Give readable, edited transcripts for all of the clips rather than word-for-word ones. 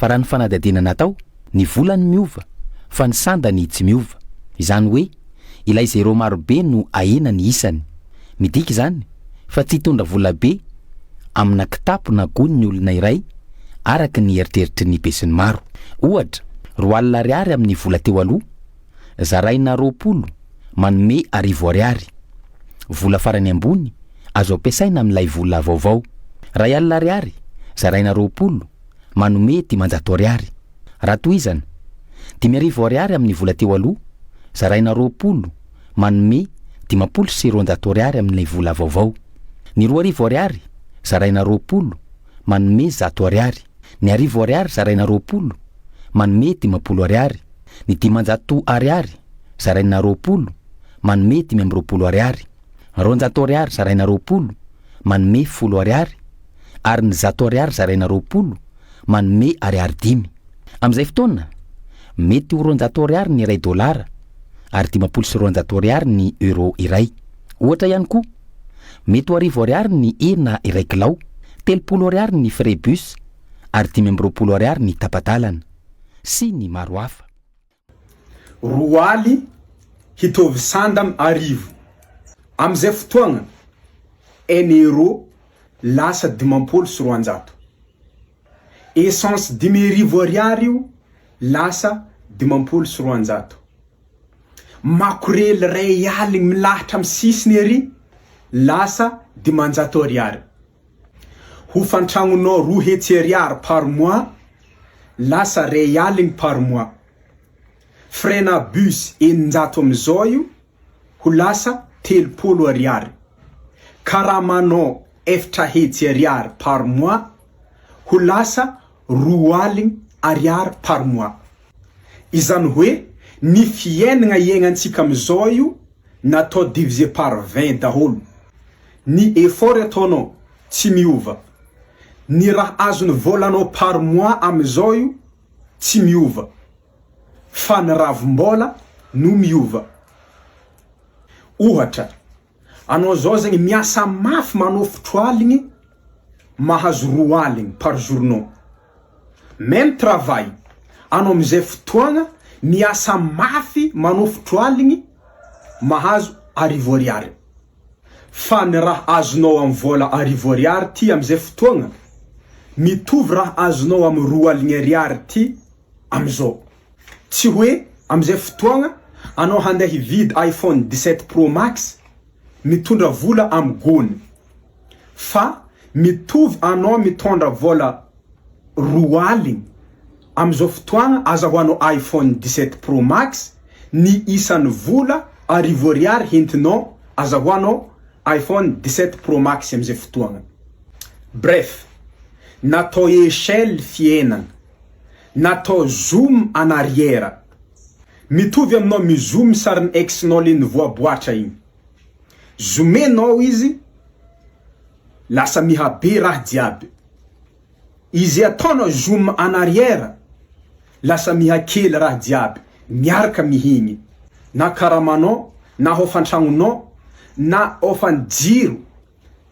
fa raha ny fanadadina natao ny volany miova fa ny sandany tsy miova. Izany hoe ilay zéro marobe no ahena ny isany. Midika izany fa tsy hitondra vola be amina kitapo na gony ny olona iray araka ny eritreritry ny be sy ny maro. Ohatra 4,000 ariary amin'ny vola teo aloha, zaraina 20 manome 1000 ariary. Vola farany ambony azo ampiasaina amin'ilay vola vaovao. 1,000 ariary zaraina 20 manome 500 ariary. Raha toy izany 5,000 ariary amin'ny vola teo aloha, zaraina 20 manome 500 ariary amin'ilay vola vaovao. Ny 2,000 ariary zaraina 20 manome 100 ariary. Ny 1000 ariary zaraina 20 manome 50 ariary. Ny 500 ariary zaraina 20 manome 520 ariary. 200 ariary zaraina 20 manome 10 ariary. Ary ny 100 ariary zaraina 20 manome ariary 5. Am'izay fotoana mety ho 200 ariary ny iray dolara ary 500 sy 200 ariary ny euro iray. Ohatra ihany koa mety ho 1000 ariary ny hena iray kilao, 30 ariary ny frais bus ary 520 ariary ny tapatalana sy ny maro hafa. Roaly hitovy sandam 1000. Am'izay fotoagna 1 euro lasa 500 sy 400. Essence 10,000 ariary io lasa 500 sy 400. Makorely ray aligny milahatra amin'ny sisiny ery lasa 500 ariary. Ho fantragnonao 2 hetsy ariary par mois lasa ray aligny par mois. Frena bus 900 am'izao io ho lasa 30 ariary. Karamanao 4 hetsy ariary par mois ho lasa 2 aligny ariary par mois. Izany hoe ny fiainana iainantsika am'izao io natao divisé par 20 daholo. Ny effort ataonao tsy miova. Ny raha azony volanao par mois am'izao io tsy miova. Fa ny ravim-bola no miova. Ohatra, anao zao zegny miasa mafy manao fotro aligny mahazo 2 aligny par journée. Même travail, anao am'izay fotoagna miasa mafy manao fotro aligny mahazo 1000 ariary. Fa ny raha azonao amin'ny vola 1000 ariary ty am'izay fotoagna mitovy raha azonao amin'ny 2 aligny ariary ty am'izao. Tsy hoe am'izay fotoagna anao handeha hividy iPhone 17 Pro Max mitondra vola amin'ny gony. Fa mitovy anao mitondra vola 2 aligny am'izao fotoagna azahoanao iPhone 17 Pro Max ny isan'ny vola 1000 ariary hentinao azahoanao iPhone 17 Pro Max am'izay fotoagna. Bref, natao échelle fiainana, natao zoom en arrière. Mitovy aminao mizoom sariny ex-nao le nivoaboatra igny. Zoomenao izy lasa mihabe raha jiaby. Izy ataonao zoom en arrière lasa mihakely raha jiaby, miaraka mihigny. Na karamanao, na hofantragnonao, na ofanjiro,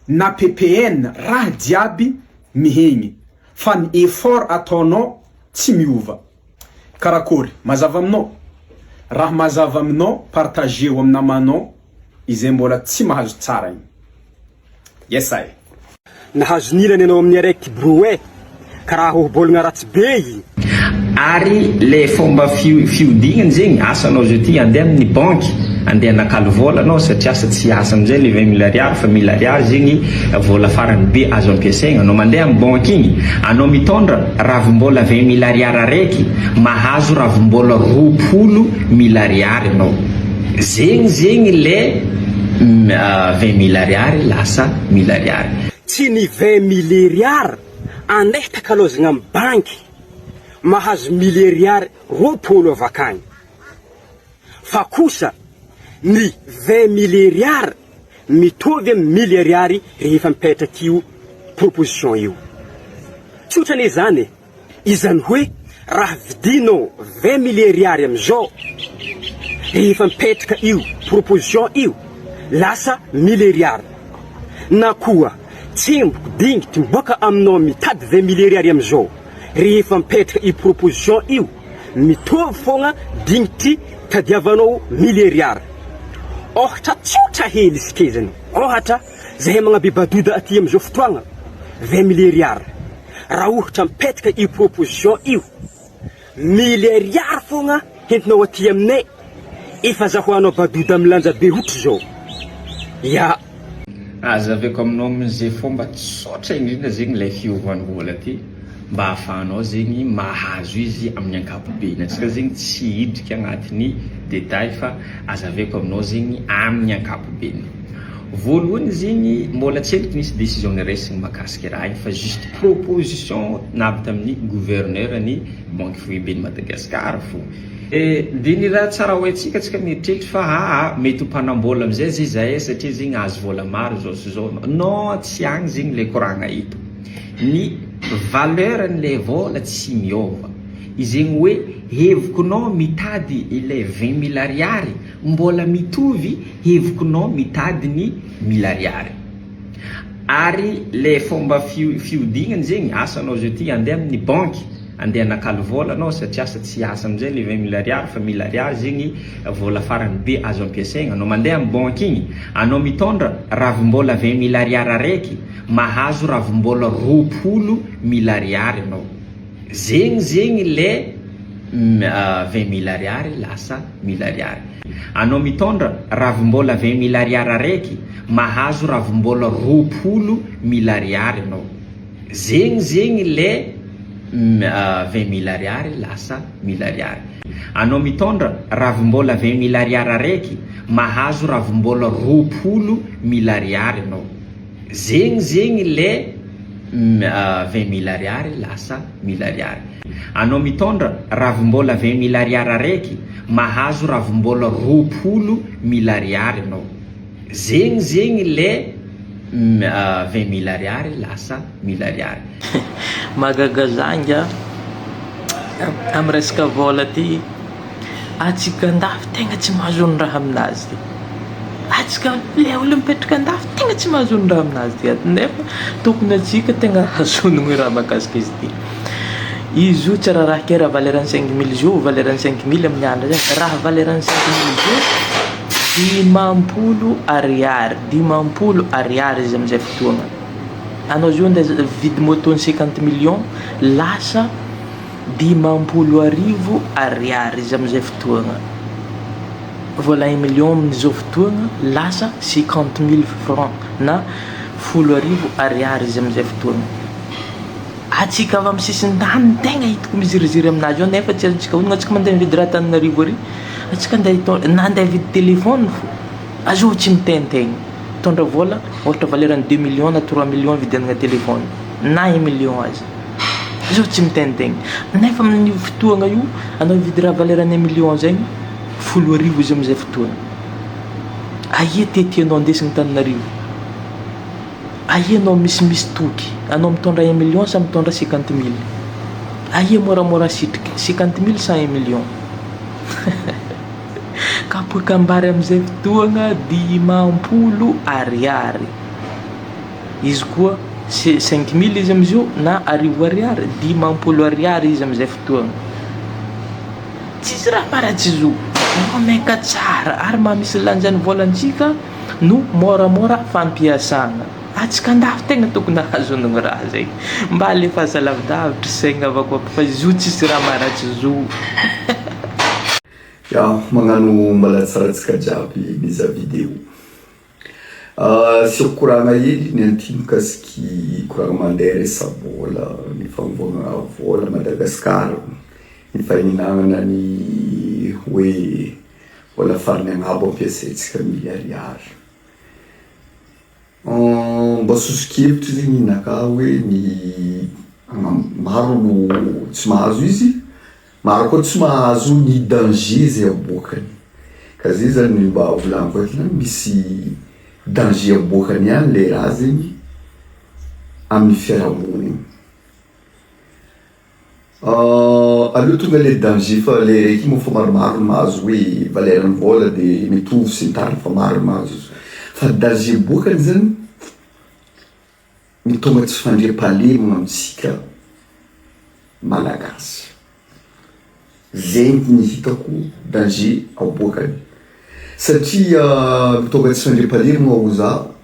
na PPN, raha jiaby mihigny. Fa ny effort ataonao tsy miova. Karakory, mazava aminao? Raha mazava aminao, partageo amin'ny namanao, izay mbola tsy mahazo tsara igny. Yes I. Nahazo nilany anao amin'ny araiky brouet, karaha hobolagna ratsy be igny. Ary le fomba fiodignany zegny asanao zao ty andeha amin'ny banky, andeha nakalo vola anao satria asa tsy asa am'izay le 20 000 ariary fa 1000 ariary zegny vola farany be azo ampiasaigna. Anao mandeha amin'ny banky igny, anao mitondra ravim-bola 20 000 ariary araiky, mahazo ravim-bola 20 000 ariary anao. Zegny le 20 000 ariary lasa 1000 ariary. Tsy ny 20 000 ariary andeha takalozagna amin'ny banky mahazo 1000 ariary 20 avakagny. Fa kosa ny 20 000 ariary mitovy amin'ny 1000 ariary rehefa mipetraka io proposition io. Tsotrany izany, izany hoe raha vidinao 20 000 ariary am'izao rehefa mipetraka io proposition io lasa 1000 ariary. Na koa tsemboka dingitry miboaka aminao mitady 20 000 ariary am'izao rehefa mipetraka i proposition io mitovy fogna dignity tadiavanao milliard. Ohatra tsotra hely isikezany, ohatra zahay magnabe badoda aty am'izao fotoagna 20 milliard. Raha ohatra mipetraka i proposition io milliard fogna hentinao aty aminay, efa zahoanao badoda milanja be ohatra zao. Ya azaveko aminao amin'izay fomba tsotra indrindra zegny ilay fiovan'ny vola ty mba ahafahanao zegny mahazo izy amin'ny ankapobeny. Atsika zegny tsy hidrika agnatin'ny détail fa azaveko aminao zegny amin'ny ankapobeny. Voalohany zegny mbola tsy helika nisy décision niresiny mahakasika raha igny fa juste proposition navy tamin'ny gouverneur ny banque foiben'ny Madagasikara fo. De ny raha tsara ho haintsika atsika mieritreritra fa mety ho mpanambola amizay zay zahay satria zegny azo vola maro zao sy zao. Non, tsy agny zegny le koragna eto. Ny valeur n'le vola tsy miova. Izegny hoe hevikonao mitady ilay 20 milariary mbola mitovy hevikonao mitady ny milariary. Ary le fomba fiodignany zegny asanao zao ty andeha amin'ny banky andeha nakalo vola anao satria asa tsy asa amizay le 20 milariary fa milariary zegny vola farany be azo ampiasaigna. Anao mandeha amin'ny banky igny anao mitondra ravimbola 20 milariary araiky mahazo ravimbola 20 milariary anao. Zegny le 20 milariary lasa milariary. Anao mitondra ravimbola 20 milariary araiky mahazo ravimbola 20 milariary anao. Zegny le 20 milariary lasa milariary. Anao mitondra ravimbola 20 milariary araiky mahazo ravimbola 20 milariary anao. Zegny le 20 milariary lasa milariary. Anao mitondra ravimbola 20 milariary araiky mahazo ravimbola 20 milariary anao. Zegny le 20 milariary lasa milariary. Magagazanga amin'ny resaka vola ty atsika andafy tegna tsy mahazo ny raha aminazy ty. Atsika le olo mipetraka andafy tegna tsy mahazo ny raha aminazy ty nefa tokony atsika tegna hazonogny raha mahakasika izy ty. Izy io tsy raha kera valerany 5 000 zio valerany 5 000 amin'ny andro zay raha valerany 5 000 zio 50 ariary izy amizay fotoagna. Anao zio nde vidy moto 50 millions lasa 50 ariary izy amizay fotoagna. Vola 1 million amin'izao fotoagna lasa 50 000 francs na 10 ariary izy amizay fotoagna. Atsika avy amin'ny sisin-tany tegna hitako miziriziry aminazy io nefa tsy azontsika honogna atsika mandeha mividy raha Tananarivo ary atsika nandeha vidy telefôny fo azo tsy mitentegna tondra vola ohatra valerany 2 millions na 3 millions vidianana telefôny na 1 million azy azo tsy mitentegna nefa amin'ny fotoagna io anao vidy raha valerany 1 million zegny 10,000 izy amizay fotoagna. Aia tetianao andesigny Tananarivo? Aia anao misy toky anao mitondra 1 million sa mitondra 50 000? Aia moramora sitriky 50 000 sa 1 million? Kapoaka ambary amizay fotoagna 50 ariary. Izy koa 5 000 izy amizio na 10 ariary 50 ariary izy amizay fotoagna. Tsisy raha paratsy zo meka tsara ary mahamisy lanjany volantsika no moramora fampiasana. Atsika andafy tegna tokony hazonogny raha zay mba alefa salavidavitra saigna avako fa zo tsisy raha maratsy zo. Ya, magnano mbalatsaratsika jiaby miza vidéo. Sy koragna hely ny anty mikasiky koragna mandeha resa-bola, ny fanovagna vola Madagasikara, ny fahinanana ny hoe vola farany agnabo ampiasaitsika milariary. Mba soso-kevitry zegny naka hoe ny maro olo tsy mahazo izy, maro koa tsy mahazo ny danger zay aboakany. Ka zay zany mba volaniko aty misy danger aboakany ihany le raha zegny amin'ny fiarahamonigny. Aleo tonga le danger fa le raiky moa fa maromaro mahazo hoe valerany vola de mitovy sy ny tariny fa maro mahazo. Fa danger aboakany zany mitonga tsy fandriam-pahalemana amitsika malagasy. Zegny ny hitako danger aboakany satria mitonga tsy fandrem-pahalemana ho zaho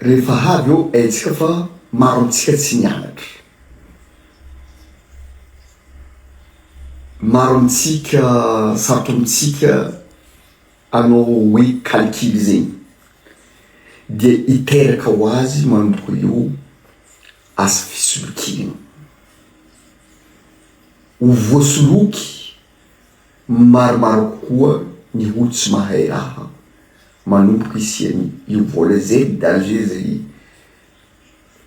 rehefa avy eo aitsika fa maro amitsika tsy nianatra, maro amitsika sarotra amitsika anao hoe calcul zegny dia hiteraka ho azy manomboka eo asa fisolokina ho voasoloky maromaro kokoa ny olo tsy mahay raha manomboka isiany io vola zay danger zay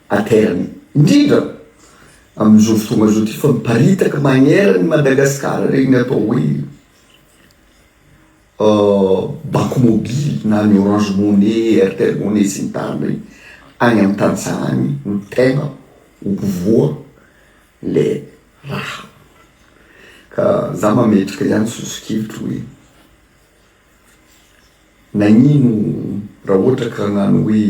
aterany indrindra amizao fotoagna zao ty fa miparitaka magnera ny Madagasikara regny atao hoe banque mobile na ny Orange Money, Airtel Money sy ny tariny regny agny amin'ny tantsagny no tegna hovoa le raha. Ka za mametraka ihany sosokevitry hoe nagnino raha ohatra ka hagnano hoe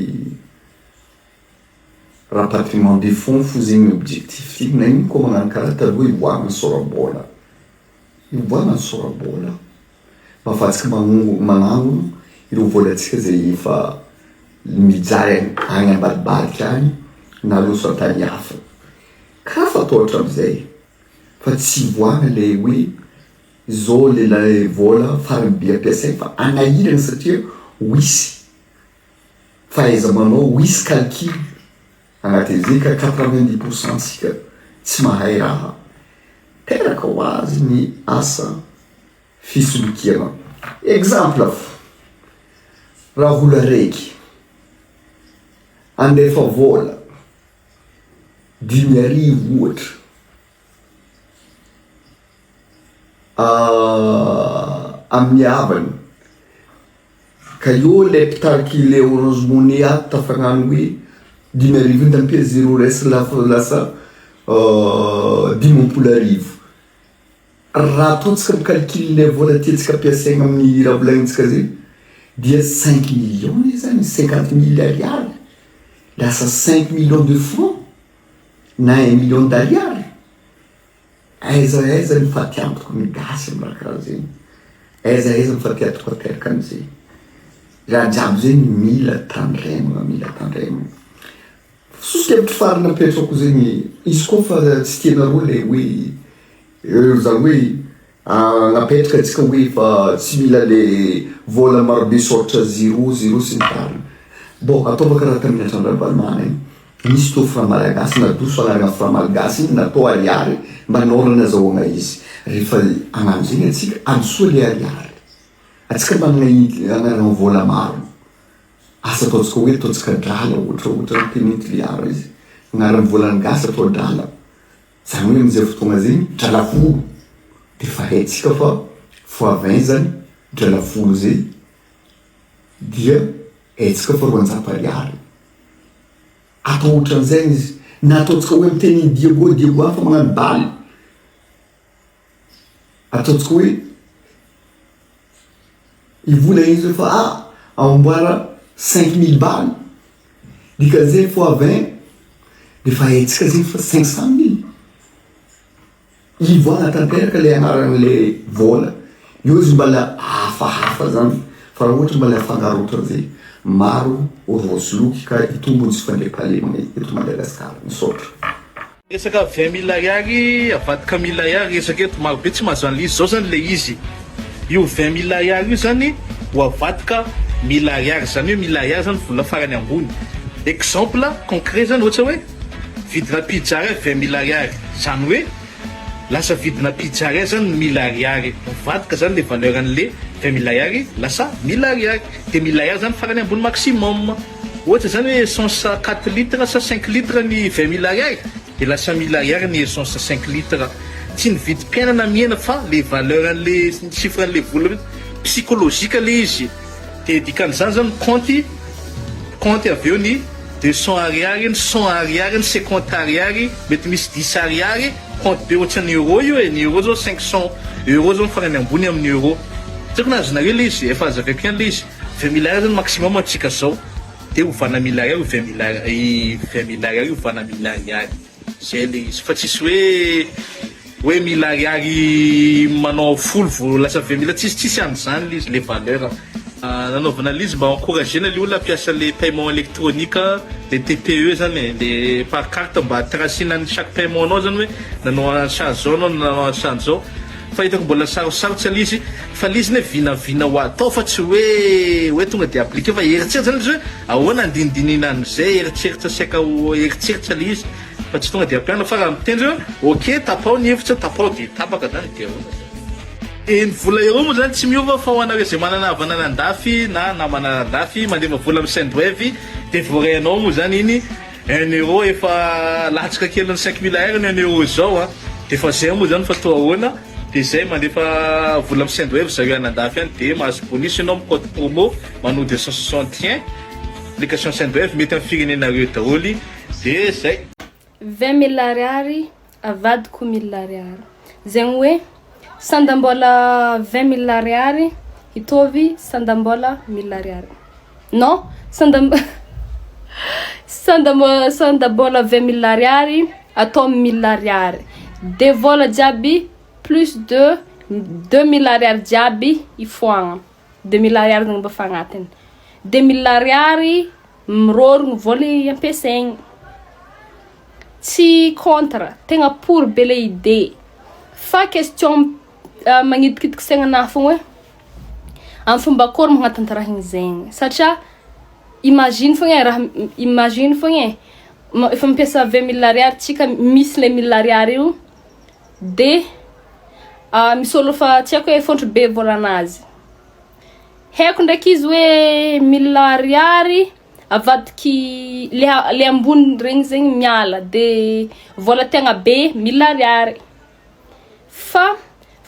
rapatriement des fonds fo zegny objectif ty, nagnino koa magnano karaha taloha ivoagna ny sorabola, ivoagna ny sorabola mahafatsika magnano ireo volantsika zay efa mijary agny ambadibadiky agny na loso antany hafa ka fatao amizay fa tsy voagna le hoe zao le vola farany be ampiasainy fa anahirana satria wisy fahaiza manao wisy calcul agnatin'izay ka 90% sika tsy mahay raha teraka ho azy ny asa fisolokiana. Exemple raha olo araiky andefa vola 10,000 ohatra amin'ny havany ka io le pitariky le Orange Money ato tafagnano hoe 10,000 ndampia 0 reste lasa 10,000,000. Raha ataontsika micalcule le vola tiantsika ampiasaigna amin'ny raha volagnintsika zay dia 5 millions zany 50,000 ariary lasa 5 millions de francs na 1 million d'ariary. Aiza ny fatiantoko migasy amin'ny raha karaha zegny, aiza ny fatiantoko ateraka an'izay raha jiaby zegny mila tandremana. Sosokevitry farany apetrako zegny izy koa fa tsy tianareo le hoe zany hoe napetraka antsika hoe fa tsy mila le vola marobe soratra 0 sy ny tariny. Bon ataova karaha tamin'ny Andriambalimana igny nisy to franc malagasy nadoso anarana franc malagasy igny natao ariary mba naorana azahoagna izy rehefa agnano zegny atsika ansoa le ariary atsika manana anarana vola maro asa ataontsika hoe ataontsika drala ohatra penitiliara izy agnarany volany gasy atao drala zany hoe amizay fotoagna zegny drala folo de fa haitsika fa fois 20 zany drala folo zay dia haitsika fa 400 ariary. Atao ohatran'izay izy na ataontsika hoe miteny Diego fa magnano baly ataontsika hoe ivola izy fa amboara 5,000 baly dikan'izay fois 20 de fa haitsika zegny fa 500,000 ivoagna tanteraka le agnaran'le vola io izy mbala hafahafa zany fa raha ohatra mbala afangaro ohatran'izay maro voasoloky ka itombony sy fandrem-pahalemana eto Madagasikara misaotra. Resaka 20,000 ariary avadika 1,000 ariary resaka eto maro be tsy mahazo an'le izy zao zany le izy io 20,000 ariary io zany ho avadika 1,000 ariary zany hoe 1,000 ariary zany vola farany ambony. Exemple concret zany ohatra hoe vidina pizza ray 20,000 ariary zany hoe lasa vidina pizza ray zany 1,000 ariary mivadika zany le valeur an'le 20,000 ariary lasa 1,000 ariary de 1,000 ariary zany farany ambony maximum. Ohatra zany hoe essence 4 litres sa 5 litres ny 20,000 ariary de lasa 1,000 ariary ny essence 5 litres. Tsy nividy mpiainana miaina fa le valeur an'le chiffre an'le vola psychologique le izy de dikan'izany zany compte avy eo ny 200 ariary ny 100 ariary ny 50 ariary mety misy 10 ariary compte be ohatrany euro io ny euro zao 500 euro zao farany ambony amin'ny euro. Tsy nazonareo le izy efa azaveko ihany le izy 20,000 ariary zany maximum antsika zao de hovana 1,000 ariary 20,000 ariary hovana 1,000 ariary. zay le izy fa tsisy hoe mila ariary manao folo vo lasa 20 000 tsisy an'izany le izy le valeur nanaovana l'izy mba encouragena le olona ampiasa le paiement électronique le TPE zany le par carte mba tracena ny chaque paiement anao zany hoe nanao en charge zao anao nanao en charge zao fa hitako mbola sarosarotsy alizy fa lizy ne vinavina ho atao fa tsy hoe tonga de appliqué fa eritseritsy zany izy hoe ahoana andinidinina an'izay eritseritsy asiaka eritseritsy alizy fa tsy tonga de ampiana fa raha mitendry hoe ok tapao ny hevitra tapao de tapaka zany de ahoana ny vola euro moa zany tsy miova fa ho anareo zay manana havana nan-dafy na namana nan-dafy mandefa vola amin'ny Sendwave de voarainao moa zany iny 1 euro efa latsaka kely ny 5 000 R ny 1 euro zao de fa zay moa zany fa toa ahoana de zay mandefa vola amin'ny Sendwave zareo nan-dafy any de mahazo bonus ianao amin'ny code promo manao 261 application Sendwave mety amin'ny firenenareo daholo de zay 20 000 ariary avadiko 1000 ariary zegny hoe sandambola 20 000 ariary hitovy sandambola 1000 ariary non sandambola 20 000 ariary atao 1000 ariary de vola jiaby plus de 2000 ariary jiaby ifoagna 2000 ariary zegny mba fagnatiny 2000 ariary mirorogno vola ampiasaigny tsy contre tegna pour be le idée fa question magnidikidika saigna fogna hoe amin'ny fomba akory magnatantara igny zegny satria imagine fogna raha imagine fogna efa mampiasa 20 000 ariary tsika misy le 1000 ariary io de misy olo fa tsy haiko hoe fontry be volanazy haiko ndraiky izy hoe 1000 ariary avadiky le ambony regny zegny miala de vola tegna be 1000 ariary fa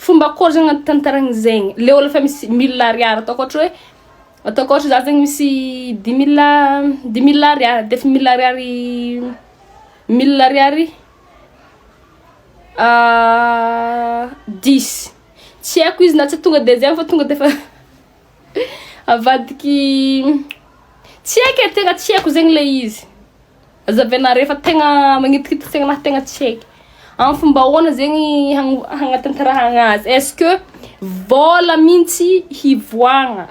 fomba akory zegny tantaragny zegny le olo fa misy 1000 ariary ataoko ohatra za zegny misy 10 000 ariary de 1000 ariary 1000 ariary 10 tsy haiko izy na tsy tonga de zegny fa tonga de fa avadiky tsy haiko tegna tsy haiko zegny le izy azavenare fa tegna magnidikidika tegna tegna tsy haiko amin'ny fomba ahoana zegny hagnatantarahagna azy est-ce que vola mintsy hivoagna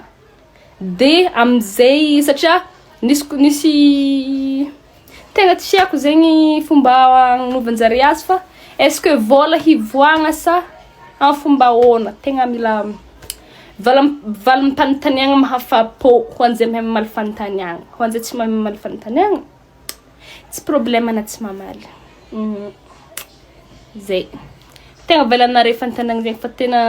de amizay satria nisy tegna tsy haiko zegny fomba agnanovanjare azy fa est-ce que vola hivoagna sa amin'ny fomba ahoana tegna mila vala mipanontaniagna mahafapo ho an'izay mahay mamaly fanontaniagna ho an'izay tsy mahay mamaly fanontaniagna tsy problème na tsy mamaly zay tegna valanare fanontaniagna zegny fa tena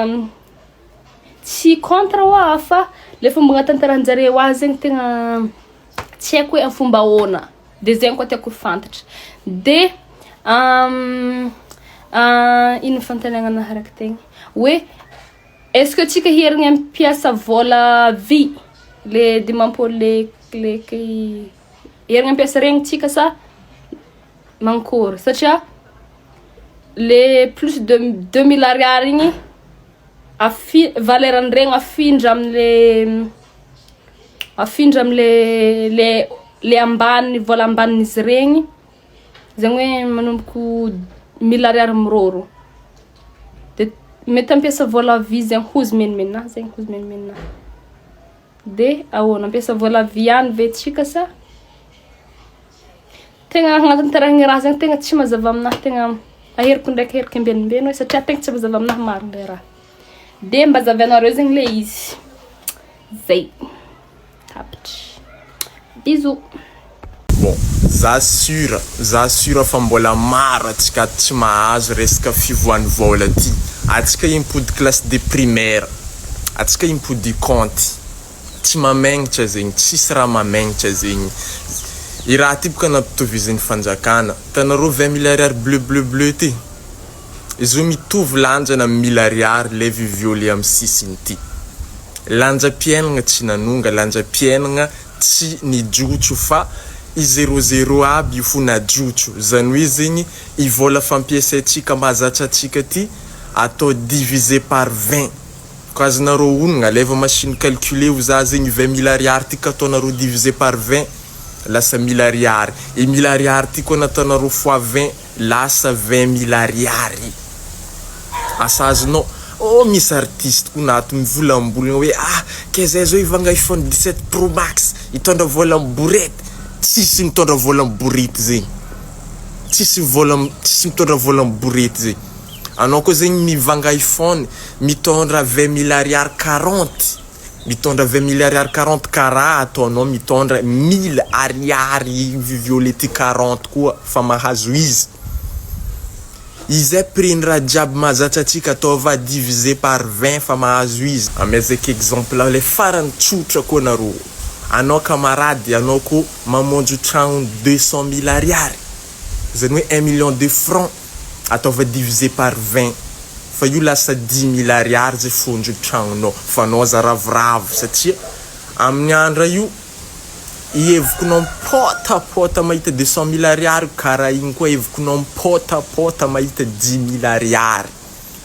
tsy contre hoa fa le fomba agnatantaranjare ho azy zegny tegna tsy haiko hoe amin'ny fomba ahoana de zegny koa tiako fantatra de ino fanontaniagna anaharaky tegny hoe est-ce que tsika herigny ampiasa vola vy le dimampolo le herigny ampiasa regny tsika sa mankory satria le plus de 2000 ariary igny valeran'iregny afindra amle le ambany vola ambanin'izy regny zegny hoe manomboko 1000 ariary miroro de mety ampiasa vola vy zegny hozy menimena zegny hozy menimena de ahoana ampiasa vola vy ihany ve tsika sa tegna agnatantarahigny raha zegny tegna tsy mazava aminahy tegna aheriko ndraiky aheriko ambenimbeny hoe satria tegna tsy mazava aminahy maro le raha de mba zavianareo zegny le izy zay tapitry bisous. Bon, za sura fa mbola maro atsika tsy mahazo resaka fivoan'ny vola ty atsika impody classe de primaire atsika impody compte tsy mamagnitra zegny tsisy raha mamagnitra zegny i raha ty boka nampitovizan'ny fanjakana tanareo 20 000 ariary bleu ty izy io mitovy lanjana 1000 ariary le viviole amin'ny sisiny ty lanjam-piainagna tsy nanonga lanjam-piainagna tsy nijotso fa i 00 aby io fo najotso zany hoe zegny i vola fampiasaitsika mahazatra atsika ty atao divisé par 20 ko azonareo onogna leva machine calculer ho za zegny 20 000 ariary ty ka ataonareo divisé par 20 lasa 1000 ariary e 1000 ariary ty ko nataonareo fois 20 lasa 20 000 ariary. Asa azonao misy artiste kunato mivolambolagna hoe ke zay zao ivanga iPhone 17 Pro Max itondra vola borety. Tsisy mitondra vola borety zegny. Tsisy mitondra vola borety zegny. Anao ko zegny mivanga iPhone mitondra 20 000 ariary 40. Mitondra 20 000 ariary 40 karaha ataonao mitondra 1000 ariary violety 40 koa fa mahazo izy. Izay prendre raha jiaby mahazatra atsika ataova divisé par 20 fa mahazo izy. Amezaka exemple le farany tsotra koa nareo. Anao camarade, anao ko mamonjo tragno 200 000 ariary. Zany hoe 1 million de francs ataova divisé par 20. Fa io lasa 10 000 ariary zay fondro tragnonao. Fa anao zaravoravo satria amin'ny andra io evokonao mipotapota mahita 200 000 ariary karaha igny koa evokonao mipotapota mahita 10 000 ariary.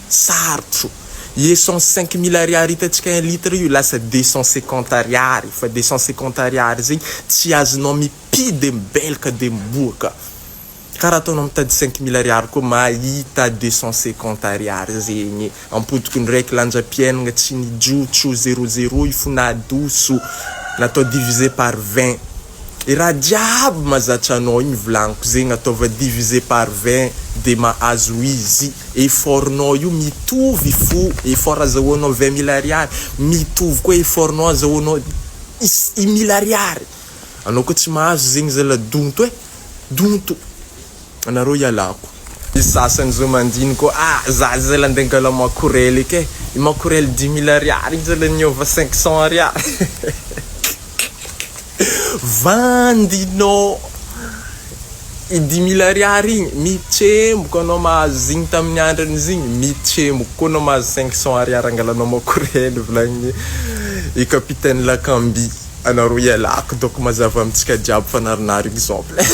Sarotro. Essence 5 000 ariary hitatsika 1 litre io lasa 250 ariary. Fa 250 ariary zegny tsy azonao mipide mbelaka de miboaka. Karaha ataonao mitady 5 000 ariary koa mahita 250 ariary zegny. Ampodiko ndraiky lanjam-piainagna tsy nijotso 00 io fo nadoso. Natao divisé par 20. E raha jiaby mazatra anao igny volagniko zegny ataova divisé par 20 de mahazo izy. Effortnao io mitovy fo. Effort azahoanao 20 000 ariary mitovy koa effortnao azahoanao 1 000 ariary. Anao ko tsy mahazo zegny zala donto donto. Anareo ialako. Izy sasany zao mandiny ko za zala andengala makorely ke. Makorely 10 000 ariary igny zala niova 500 ariary. Vandinao i 10 000 ariary igny mitremboka anao mahazo igny tamin'ny andran'izigny mitremboka koa anao mahazo 500 ariary angalanao makorely volagny i capitaine Lakambi. Anareo ialako donc mazava amintsika jiaby fa narinary exemple.